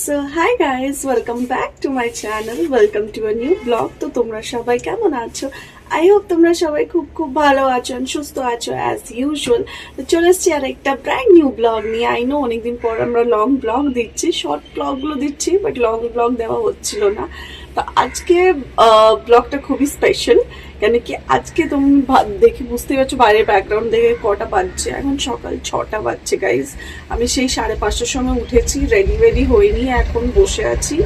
So hi guys, welcome back to my channel, welcome to a new blog. তো তোমরা সবাই কেমন আছো? আই হোপ তোমরা সবাই খুব খুব ভালো আছো, সুস্থ আছো অ্যাজ ইউজুয়াল। তো চলে এসছি আর একটা ব্র্যান্ড নিউ ব্লগ নিয়ে। আই নো অনেকদিন পর আমরা লং ব্লগ দিচ্ছি, শর্ট ব্লগগুলো দিচ্ছি, বাট লং ব্লগ দেওয়া হচ্ছিল না। তো আজকে ব্লগটা খুবই স্পেশাল, কেন কি আজকে তুমি দেখে বুঝতেই পারছো বাইরের ব্যাকগ্রাউন্ড দেখে কটা বাজছে। এখন সকাল 6টা বাজছে গাইজ। আমি সেই 5:30টার সময় উঠেছি, রেডি হইনি, এখন বসে আছি।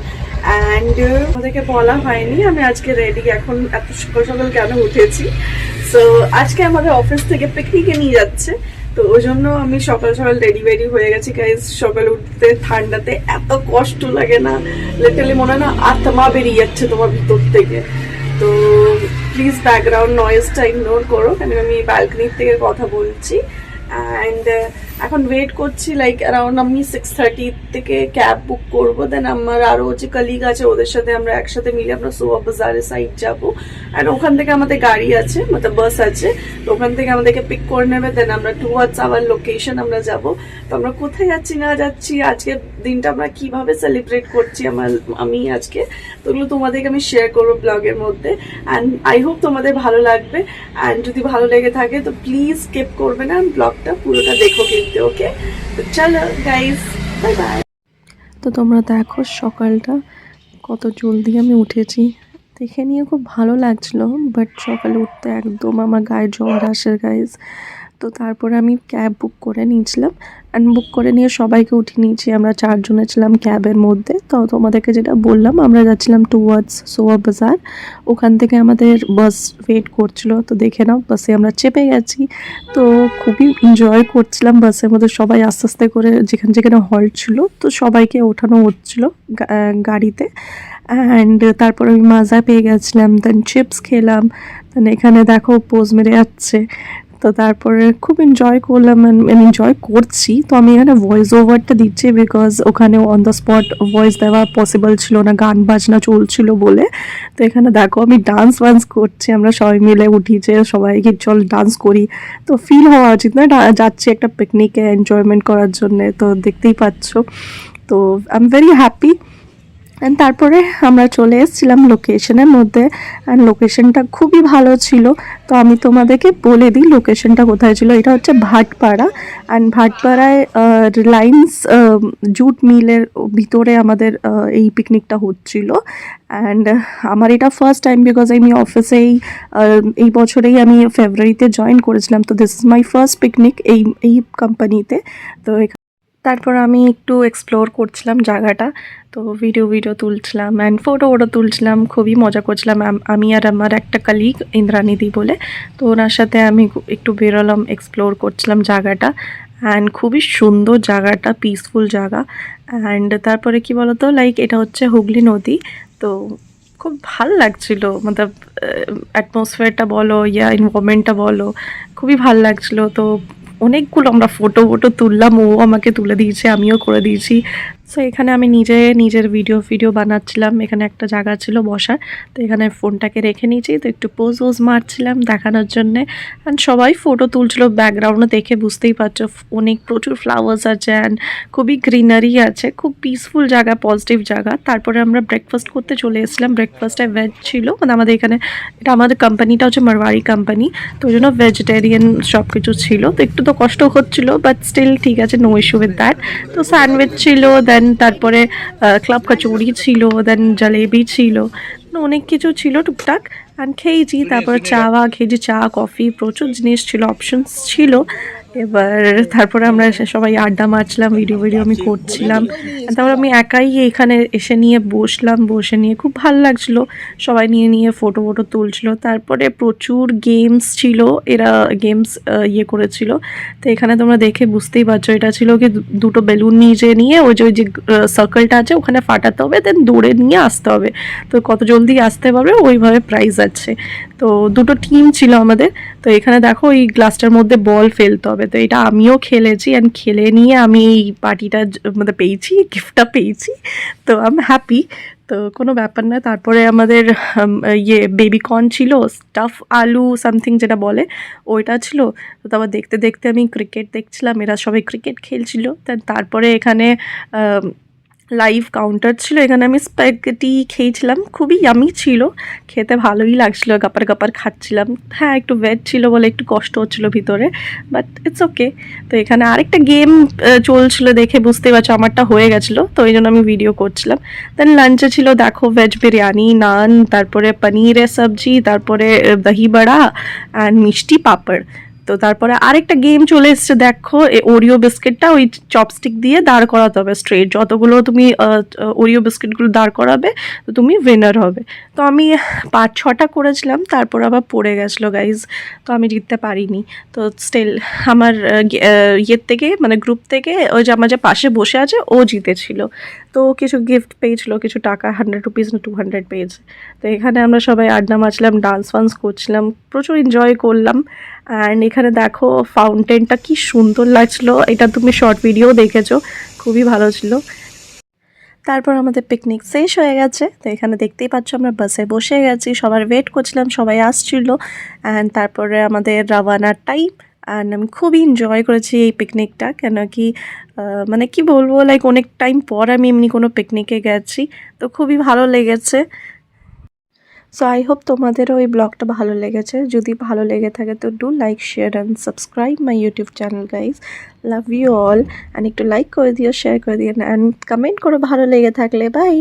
অ্যান্ড আমাদেরকে বলা হয়নি আমি আজকে রেডি, এখন এত সকাল সকাল কেন উঠেছি। সো আজকে আমাদের অফিস থেকে পিকনিকে নিয়ে যাচ্ছে, তো ওই জন্য আমি সকাল সকাল রেডি হয়ে গেছি গাইজ। সকালে উঠতে ঠান্ডাতে এত কষ্ট লাগে না, লিটারালি মনে হয় না আত্মা বেরিয়ে যাচ্ছে তোমার ভিতর থেকে। তো প্লিজ ব্যাকগ্রাউন্ড নয়েজটা ইগনোর করো, কেন আমি ব্যালকনির থেকে কথা বলছি। অ্যান্ড এখন ওয়েট করছি, লাইক অ্যারাউন্ড আমি 6:30 থেকে ক্যাব বুক করবো। দেন আমার আরও যে কলিগ আছে ওদের সাথে আমরা একসাথে মিলে আমরা সোয়া বাজারের সাইড যাবো। অ্যান্ড ওখান থেকে আমাদের গাড়ি আছে, মানে বাস আছে, তো ওখান থেকে আমাদেরকে পিক করে নেবে। দেন আমরা টুয়ার্ডস আওয়ার লোকেশন আমরা যাব। তো আমরা কোথায় যাচ্ছি না যাচ্ছি, আজকের দিনটা আমরা কিভাবে সেলিব্রেট করছি আমি আজকে, তো ওগুলো তোমাদেরকে আমি শেয়ার করবো ব্লগের মধ্যে। অ্যান্ড আই হোপ তোমাদের ভালো লাগবে। অ্যান্ড যদি ভালো লেগে থাকে তো প্লিজ স্কিপ করবে না, ব্লগটা পুরোটা দেখো কিন্তু। ওকে, তো চলো গাইস, বাই বাই। তো তোমরা দেখো সকালটা কত জলদি আমি উঠেছি, দেখে নিয়ে খুব ভালো লাগছিল। বাট সকালে উঠতে একদম আমার গায়ে জ্বর আসে গাইজ। তো তারপরে আমি ক্যাব বুক করে নিয়েছিলাম, অ্যান্ড বুক করে নিয়ে সবাইকে উঠিয়ে নিয়েছি। আমরা 4জনে ছিলাম ক্যাবের মধ্যে। তো তোমাদেরকে যেটা বললাম, আমরা যাচ্ছিলাম টুয়ার্ডস সোয়া বাজার। ওখান থেকে আমাদের বাস ওয়েট করছিল, তো দেখে নাও বাসে আমরা চেপে গেছি। তো খুবই এনজয় করছিলাম বাসের মধ্যে, সবাই আস্তে আস্তে করে যেখানে যেখানে হল্ট ছিল তো সবাইকে ওঠানো হচ্ছিল গাড়িতে। অ্যান্ড তারপর আমি মাজা পেয়ে গেছিলাম, দেন চিপস খেলাম। দেন এখানে দেখো পোজ মেরে যাচ্ছে। তো তারপরে খুব এনজয় করলাম, এনজয় করছি। তো আমি এখানে ভয়েস ওভারটা দিচ্ছি বিকজ ওখানে অন দ্য স্পট ভয়েস দেওয়া পসিবল ছিল না, গান বাজনা চলছিল বলে। তো এখানে দেখো আমি ডান্স ওয়ান্স করছি, আমরা সবাই মিলে উঠিছে, সবাইকে চল ডান্স করি। তো ফিল হওয়া উচিত না, যাচ্ছি একটা পিকনিকে এনজয়মেন্ট করার জন্যে, তো দেখতেই পাচ্ছ। তো I am very happy. And তারপরে আমরা চলে এসেছিলাম লোকেশনের মধ্যে, অ্যান্ড লোকেশনটা খুবই ভালো ছিল। তো আমি তোমাদেরকে বলে দিই লোকেশনটা কোথায় ছিল। এটা হচ্ছে ভাটপাড়া, অ্যান্ড ভাটপাড়ায় রিলায়েন্স জুট মিলের ভিতরে আমাদের এই পিকনিকটা হচ্ছিল। অ্যান্ড আমার এটা ফার্স্ট টাইম, বিকজ আমি অফিসে এই বছরেই আমি ফেব্রুয়ারিতে জয়েন করেছিলাম। তো this is my first picnic এই কোম্পানিতে। তো তারপর আমি একটু এক্সপ্লোর করছিলাম জায়গাটা, তো ভিডিও তুলছিলাম অ্যান্ড ফটো তুলছিলাম, খুবই মজা করছিলাম আমি আর আমার একটা কলিগ ইন্দ্রানিধি বলে। তো ওনার সাথে আমি একটু বেরোলাম, এক্সপ্লোর করছিলাম জায়গাটা। অ্যান্ড খুবই সুন্দর জায়গাটা, পিসফুল জায়গা। অ্যান্ড তারপরে কি বলতো, লাইক এটা হচ্ছে হুগলি নদী। তো খুব ভাল লাগছিল, মতলব অ্যাটমসফিয়ারটা বলো ইয়া এনভায়রনমেন্টটা বলো, খুবই ভাল লাগছিল। তো অনেকগুলো আমরা ফটো তুললাম, ও আমাকে তুলে দিয়েছে, আমিও করে দিয়েছি। সো এখানে আমি নিজের ভিডিও বানাচ্ছিলাম। এখানে একটা জায়গা ছিল বসার, তো এখানে ফোনটাকে রেখে নিয়েছি, তো একটু পোজ মারছিলাম দেখানোর জন্যে। অ্যান্ড সবাই ফটো তুলছিল, ব্যাকগ্রাউন্ডে দেখে বুঝতেই পারছো প্রচুর ফ্লাওয়ার্স আছে অ্যান্ড খুবই গ্রিনারি আছে, খুব পিসফুল জায়গা, পজিটিভ জায়গা। তারপরে আমরা ব্রেকফাস্ট করতে চলে এসেছিলাম। ব্রেকফাস্টে ভেজ ছিল, মানে আমাদের এখানে এটা আমাদের কোম্পানিটা হচ্ছে মারওয়াড়ি কোম্পানি, তো ওই জন্য ভেজিটেরিয়ান সব কিছু ছিল। তো একটু তো কষ্ট হচ্ছিলো, বাট স্টিল ঠিক আছে, নো ইস্যু উইথ দ্যাট। তো স্যান্ডউইচ ছিল, দেন তারপরে ক্লাব কচুরি ছিল, দেন জলেবি ছিল, অনেক কিছু ছিল টুকটাক। অ্যান্ড খেয়েছি, তারপরে খেয়েছি, চা কফি প্রচুর জিনিস ছিল, অপশনস ছিল। এবার তারপরে আমরা সবাই আড্ডা মারছিলাম, ভিডিও আমি করছিলাম। তারপর আমি একাই এখানে এসে নিয়ে বসে নিয়ে খুব ভালো লাগছিলো, সবাই নিয়ে ফটো তুলছিল। তারপরে প্রচুর গেমস ছিল, এরা গেমস ইয়ে করেছিল। তো এখানে তোমরা দেখে বুঝতেই পারছো, এটা ছিল কি দুটো বেলুন নিয়ে ওই যে সার্কেলটা আছে ওখানে ফাটাতে হবে, দেন দৌড়ে নিয়ে আসতে হবে। তো কত জলদি আসতে পারবে ওইভাবে প্রাইজ আছে। তো দুটো টিম ছিল আমাদের। তো এখানে দেখো এই গ্লাসটার মধ্যে বল ফেলতে হবে, তো এটা আমিও খেলেছি, অ্যান্ড খেলে নিয়ে আমি এই পার্টিটা মানে পেয়েছি, গিফটটা পেয়েছি। তো আই এম হ্যাপি, তো কোনো ব্যাপার না। তারপরে আমাদের বেবিকর্ন ছিল, স্টাফ আলু সামথিং যেটা বলে, ওইটা ছিল। তো তারপর দেখতে আমি ক্রিকেট দেখছিলাম, এরা সবাই ক্রিকেট খেলছিল। তারপরে এখানে লাইভ কাউন্টার ছিল, এখানে আমি স্প্যাগেটি খেয়েছিলাম, খুবই ইয়ামি ছিল, খেতে ভালোই লাগছিলো, গাপার গাপার খাচ্ছিলাম। হ্যাঁ, একটু ভেজ ছিল বলে একটু কষ্ট হচ্ছিলো ভিতরে, বাট ইটস ওকে। তো এখানে আরেকটা গেম চলছিল, দেখে বুঝতে পারছো আমারটা হয়ে গেছিলো, তো এই জন্য আমি ভিডিও করছিলাম। দেন লাঞ্চে ছিল দেখো ভেজ বিরিয়ানি, নান, তারপরে পনিরের সবজি, তারপরে দহি বড়া অ্যান্ড মিষ্টি পাপড়। তো তারপরে আরেকটা গেম চলে এসছে দেখো, ওরিও বিস্কিটটা ওই চপস্টিক দিয়ে দাঁড় করাতে হবে স্ট্রেট, যতগুলো তুমি ওরিও বিস্কিটগুলো দাঁড় করাবে তো তুমি উইনার হবে। তো আমি 5-6টা করেছিলাম, তারপর আবার পড়ে গেছিলো গাইজ, তো আমি জিততে পারিনি। তো স্টিল আমার ইয়ের থেকে মানে গ্রুপ থেকে ওই যে আমার যে পাশে বসে আছে ও জিতেছিল, তো কিছু গিফট পেয়েছিল, কিছু টাকা 100 রুপিস না 200 পেয়েছে। তো এখানে আমরা সবাই আড্ডা মারছিলাম, ডান্স ফান্স করছিলাম, প্রচুর এনজয় করলাম। অ্যান্ড এখানে দেখো ফাউন্টেনটা কি সুন্দর লাগছিলো, এটা তুমি শর্ট ভিডিও দেখেছো, খুবই ভালো ছিল। তারপর আমাদের পিকনিক শেষ হয়ে গেছে, তো এখানে দেখতেই পাচ্ছ আমরা বাসে বসে গেছি, সবার ওয়েট করছিলাম, সবাই আসছিল। অ্যান্ড তারপরে আমাদের রওয়ানার টাইম। অ্যান্ড আমি খুবই এনজয় করেছি এই পিকনিকটা, কেন কি মানে কি বলবো, লাইক অনেক টাইম পর আমি এমনি কোনো পিকনিকে গেছি, তো খুবই ভালো লেগেছে। সো আই হোপ তোমাদেরও এই ব্লগটা ভালো লেগেছে, যদি ভালো লেগে থাকে তো do like, share and subscribe my YouTube channel guys. Love you all. And একটু লাইক করে দিও, শেয়ার করে দিও অ্যান্ড কমেন্ট করো ভালো লেগে থাকলে। বাই।